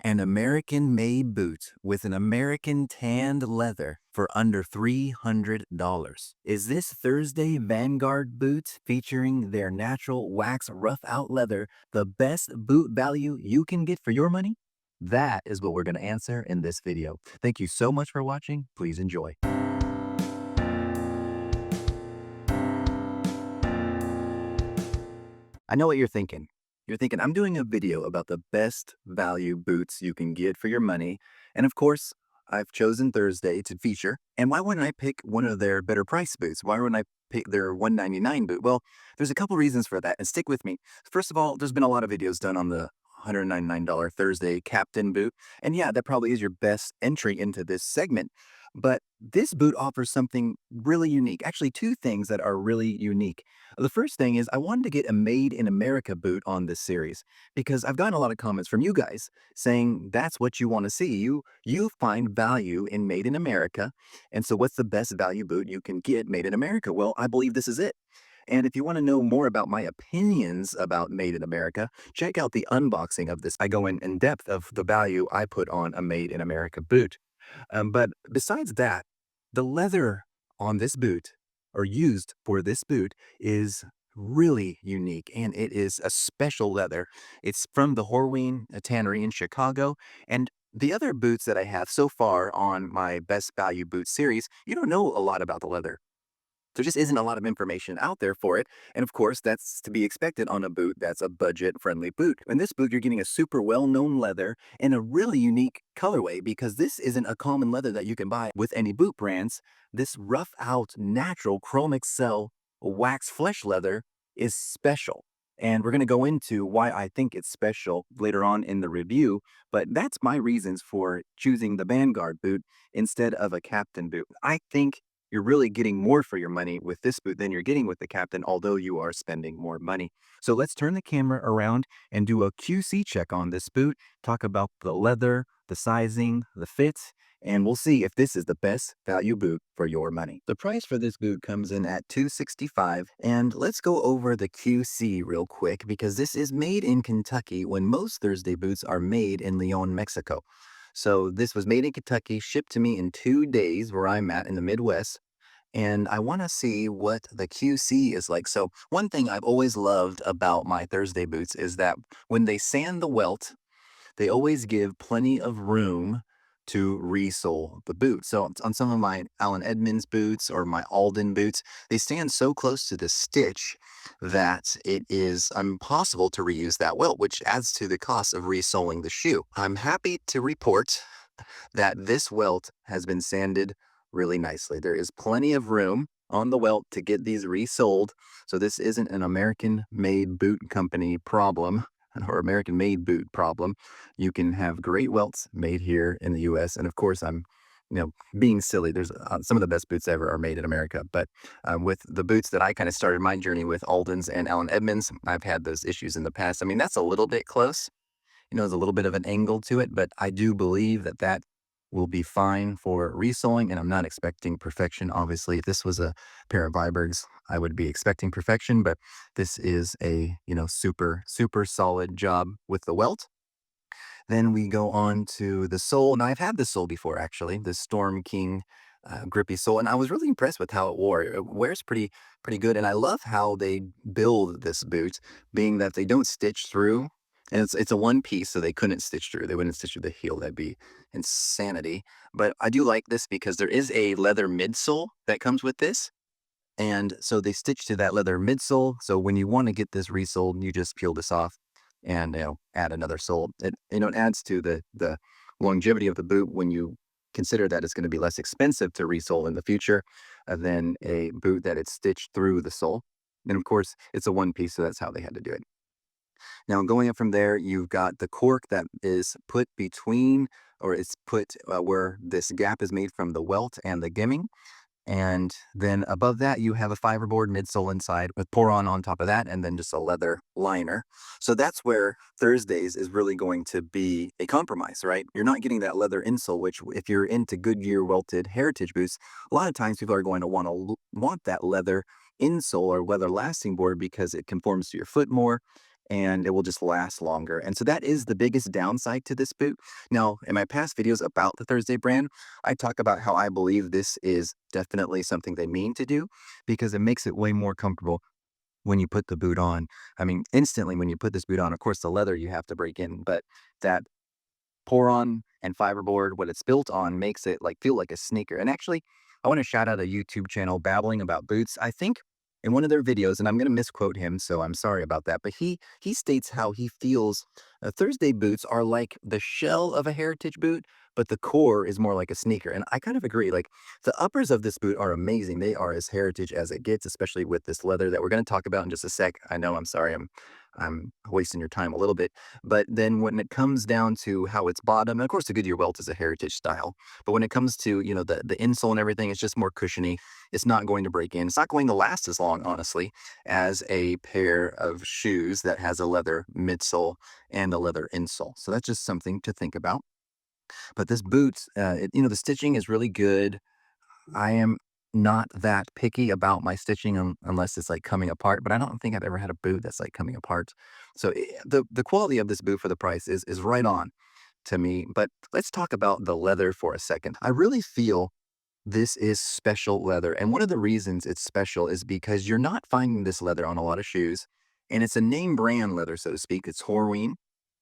An American-made boot with an American tanned leather for under $300. Is this Thursday Vanguard boot featuring their natural wax rough-out leather the best boot value you can get for your money? That is what we're going to answer in this video. Thank you so much for watching. Please enjoy. I know what you're thinking. You're thinking, I'm doing a video about the best value boots you can get for your money. And of course, I've chosen Thursday to feature. And why wouldn't I pick one of their better price boots? Why wouldn't I pick their $199 boot? Well, there's a couple reasons for that. And stick with me. First of all, there's been a lot of videos done on the $199 Thursday Captain boot. And yeah, that probably is your best entry into this segment. But this boot offers something really unique. Actually, two things that are really unique. The first thing is I wanted to get a Made in America boot on this series because I've gotten a lot of comments from you guys saying that's what you want to see. You find value in Made in America. And so what's the best value boot you can get Made in America? Well, I believe this is it. And if you want to know more about my opinions about Made in America, check out the unboxing of this. I go in depth of the value I put on a Made in America boot. But besides that, the leather on this boot or used for this boot is really unique and it is a special leather. It's from the Horween tannery in Chicago. And the other boots that I have so far on my best value boot series, you don't know a lot about the leather. There just isn't a lot of information out there for it. And of course, that's to be expected on a boot that's a budget-friendly boot. In this boot, you're getting a super well-known leather in a really unique colorway because this isn't a common leather that you can buy with any boot brands. This rough-out natural chrome excel wax flesh leather is special. And we're going to go into why I think it's special later on in the review. But that's my reasons for choosing the Vanguard boot instead of a Captain boot. I think you're really getting more for your money with this boot than you're getting with the Captain, although you are spending more money. So let's turn the camera around and do a QC check on this boot, talk about the leather, the sizing, the fit, and we'll see if this is the best value boot for your money. The price for this boot comes in at $265, and let's go over the QC real quick because this is made in Kentucky when most Thursday boots are made in Leon, Mexico. So this was made in Kentucky, shipped to me in 2 days where I'm at in the Midwest. And I want to see what the QC is like. So one thing I've always loved about my Thursday boots is that when they sand the welt, they always give plenty of room to resole the boot. So on some of my Allen Edmonds boots or my Alden boots, they stand so close to the stitch that it is impossible to reuse that welt, which adds to the cost of resoling the shoe. I'm happy to report that this welt has been sanded really nicely. There is plenty of room on the welt to get these resold. So this isn't an American-made boot company problem or American-made boot problem. You can have great welts made here in the US. And of course, being silly, there's some of the best boots ever are made in America. But with the boots that I kind of started my journey with, Alden's and Allen Edmonds, I've had those issues in the past. I mean, that's a little bit close. There's a little bit of an angle to it, but I do believe that that will be fine for resoling, and I'm not expecting perfection. Obviously, if this was a pair of Vibergs, I would be expecting perfection, but this is a, super, super solid job with the welt. Then we go on to the sole. Now, I've had this sole before, actually, the Storm King grippy sole, and I was really impressed with how it wore. It wears pretty good, and I love how they build this boot, being that they don't stitch through, and it's a one piece, so they couldn't stitch through. They wouldn't stitch through the heel. That'd be insanity. But I do like this because there is a leather midsole that comes with this. And so they stitch to that leather midsole. So when you want to get this resoled, you just peel this off and add another sole. It adds to the longevity of the boot when you consider that it's going to be less expensive to resole in the future than a boot that it's stitched through the sole. And of course, it's a one piece, so that's how they had to do it. Now, going up from there, you've got the cork that is put between, or it's put where this gap is made from the welt and the gimming. And then above that, you have a fiberboard midsole inside with pour-on top of that, and then just a leather liner. So that's where Thursdays is really going to be a compromise, right? You're not getting that leather insole, which if you're into Goodyear welted heritage boots, a lot of times people are going to want that leather insole or leather lasting board because it conforms to your foot more. and it will just last longer. And so that is the biggest downside to this boot. Now, in my past videos about the Thursday brand, I talk about how I believe this is definitely something they mean to do because it makes it way more comfortable when you put the boot on. I mean, instantly when you put this boot on, of course, the leather you have to break in, but that Poron and fiberboard, what it's built on makes it like feel like a sneaker. And actually, I want to shout out a YouTube channel babbling about boots. I think in one of their videos, and I'm going to misquote him, so I'm sorry about that, but he states how he feels Thursday boots are like the shell of a heritage boot, but the core is more like a sneaker. And I kind of agree. Like the uppers of this boot are amazing. They are as heritage as it gets, especially with this leather that we're going to talk about in just a sec. I know, I'm sorry, I'm wasting your time a little bit. But then when it comes down to how it's bottom, and of course the Goodyear welt is a heritage style, but when it comes to, the insole and everything, it's just more cushiony. It's not going to break in. It's not going to last as long, honestly, as a pair of shoes that has a leather midsole and a leather insole. So that's just something to think about. But this boot, the stitching is really good. I am not that picky about my stitching unless it's like coming apart, but I don't think I've ever had a boot that's like coming apart. So the quality of this boot for the price is right on to me. But let's talk about the leather for a second. I really feel this is special leather. And one of the reasons it's special is because you're not finding this leather on a lot of shoes. And it's a name brand leather, so to speak. It's Horween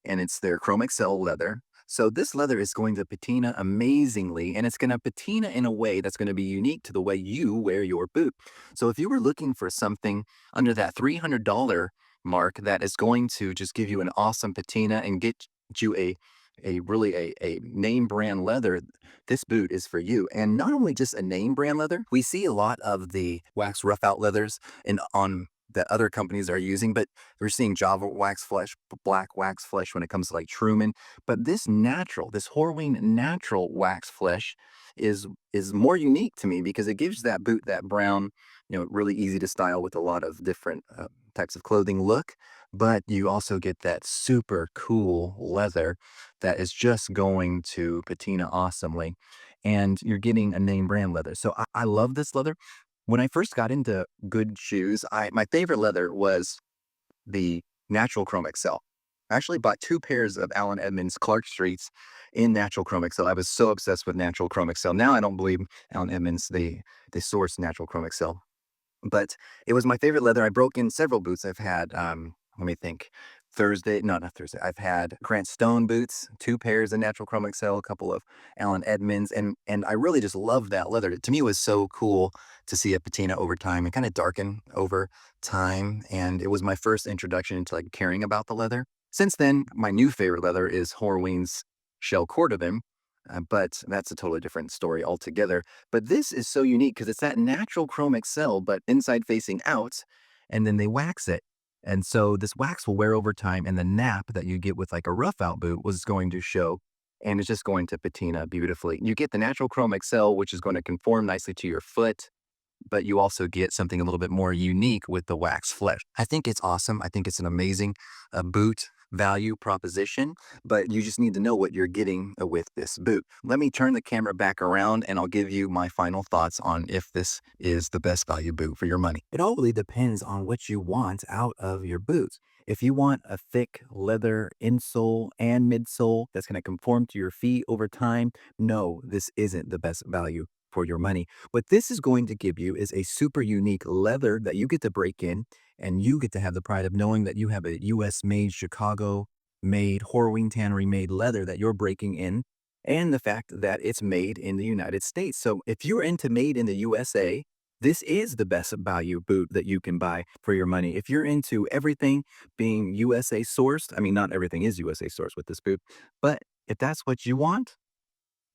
and it's their Chrome Excel leather. So this leather is going to patina amazingly, and it's going to patina in a way that's going to be unique to the way you wear your boot. So if you were looking for something under that $300 mark that is going to just give you an awesome patina and get you a name brand leather, this boot is for you. And not only just a name brand leather, we see a lot of the wax rough out leathers on that other companies are using, but we're seeing Java wax flesh, black wax flesh when it comes to like Truman. But this Horween natural wax flesh is more unique to me because it gives that boot that brown, really easy to style with a lot of different types of clothing look. But you also get that super cool leather that is just going to patina awesomely. And you're getting a name brand leather. So I love this leather. When I first got into good shoes, my favorite leather was the Natural Chrome Excel. I actually bought 2 pairs of Allen Edmonds Clark Streets in Natural Chrome Excel. I was so obsessed with Natural Chrome Excel. Now I don't believe Allen Edmonds, they source Natural Chrome Excel. But it was my favorite leather. I broke in several boots. I've had, let me think, Thursday, no, not Thursday. I've had Grant Stone boots, 2 pairs of Natural Chrome Excel, a couple of Allen Edmonds, and I really just love that leather. To me, it was so cool to see it patina over time and kind of darken over time. And it was my first introduction into like caring about the leather. Since then, my new favorite leather is Horween's Shell Cordovan, but that's a totally different story altogether. But this is so unique because it's that natural chrome excel, but inside facing out, and then they wax it. And so this wax will wear over time, and the nap that you get with like a rough out boot was going to show, and it's just going to patina beautifully. You get the natural chrome excel, which is going to conform nicely to your foot, but you also get something a little bit more unique with the wax flesh. I think it's awesome. I think it's an amazing boot value proposition, but you just need to know what you're getting with this boot. Let me turn the camera back around and I'll give you my final thoughts on if this is the best value boot for your money. It all really depends on what you want out of your boots. If you want a thick leather insole and midsole that's going to conform to your feet over time, no, this isn't the best value for your money. What this is going to give you is a super unique leather that you get to break in, and you get to have the pride of knowing that you have a US made, Chicago made, Horween Tannery made leather that you're breaking in, and the fact that it's made in the United States. So if you're into made in the USA, this is the best value boot that you can buy for your money. If you're into everything being USA sourced, I mean, not everything is USA sourced with this boot, but if that's what you want,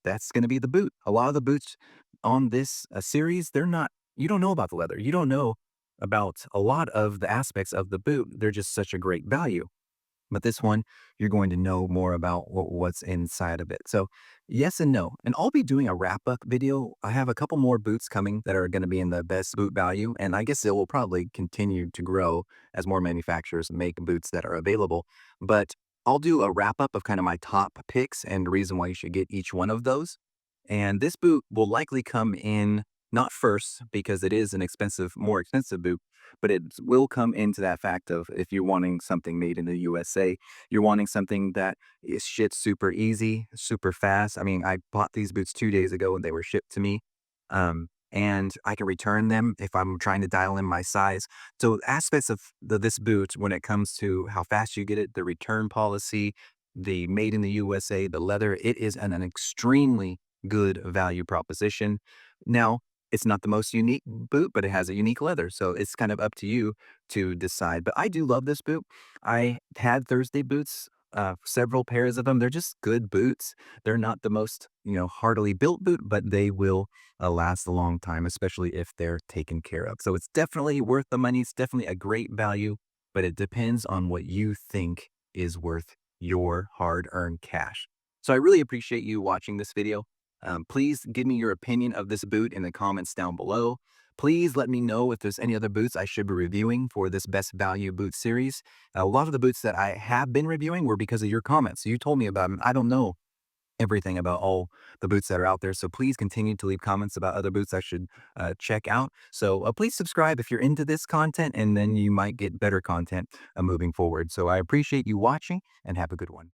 that's going to be the boot. A lot of the boots on this series, they're not, you don't know about the leather. You don't know about a lot of the aspects of the boot. They're just such a great value. But this one, you're going to know more about what's inside of it. So yes and no. And I'll be doing a wrap up video. I have a couple more boots coming that are going to be in the best boot value. And I guess it will probably continue to grow as more manufacturers make boots that are available. But I'll do a wrap up of kind of my top picks and the reason why you should get each one of those. And this boot will likely come in not first because it is an expensive, more expensive boot, but it will come into that fact of if you're wanting something made in the USA, you're wanting something that is shit super easy, super fast. I mean, I bought these boots 2 days ago and they were shipped to me. And I can return them if I'm trying to dial in my size. So aspects of this boot when it comes to how fast you get it, the return policy, the made in the USA, the leather, it is an extremely good value proposition. Now, it's not the most unique boot, but it has a unique leather. So it's kind of up to you to decide. But I do love this boot. I had Thursday boots, several pairs of them. They're just good boots. They're not the most, heartily built boot, but they will last a long time, especially if they're taken care of. So it's definitely worth the money. It's definitely a great value, but it depends on what you think is worth your hard earned cash. So I really appreciate you watching this video. Please give me your opinion of this boot in the comments down below. Please let me know if there's any other boots I should be reviewing for this best value boot series. A lot of the boots that I have been reviewing were because of your comments. You told me about them. I don't know everything about all the boots that are out there. So please continue to leave comments about other boots I should check out. So please subscribe if you're into this content, and then you might get better content moving forward. So I appreciate you watching and have a good one.